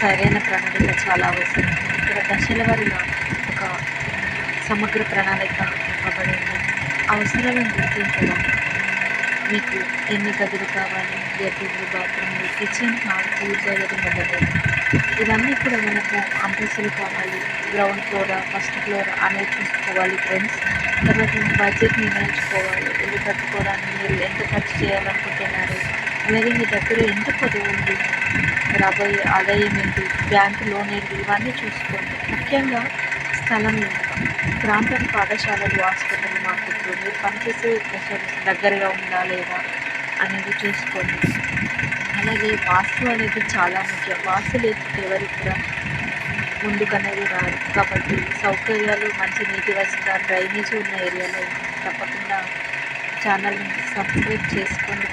సరైన ప్రణాళిక చాలా అవసరం. ఇక్కడ దశల వారీగా ఒక సమగ్ర ప్రణాళిక ఇవ్వబడింది. అవసరాలను గుర్తించడం, మీకు ఎన్ని గదులు కావాలి, లెట్రిన్లు, బాత్రూమ్లు, కిచెన్, హాల్, పూజ గది మొదలైనవి. ఇవన్నీ కూడా మనకు అంతస్తులు కావాలి, గ్రౌండ్ ఫ్లోరా, ఫస్ట్ ఫ్లోర్ అనేది చూసుకోవాలి ఫ్రెండ్స్. తర్వాత బడ్జెట్ నిర్ణయించుకోవాలి. ఇల్లు కట్టుకోవడానికి మీరు ఎంత ఖర్చు చేయాలనుకుంటున్నారు, అలాగే మీ దగ్గర ఎంత పొదుపు ఉంది, రాబోయే ఆదాయం ఏంటి, బ్యాంకు లోన్ ఏంటి, ఇవన్నీ చూసుకోండి. ముఖ్యంగా స్థలం ఎంత, ప్రాంతం, పాఠశాలలు, హాస్పిటల్, మార్కెట్లు, మీరు పనిచేసే ప్రదేశాలు దగ్గరగా ఉందా లేదా అనేది చూసుకోండి. అలాగే వాస్తు అనేది చాలా ముఖ్యం. వాస్తు లేకపోతే ఎవరికి కూడా ముందుకనేది రాదు. కాబట్టి సౌకర్యాలు, మంచి నీటి వసతి, డ్రైనేజీ ఉన్న ఏరియాలో తప్పకుండా ఛానల్ని సబ్స్క్రైబ్ చేసుకోండి.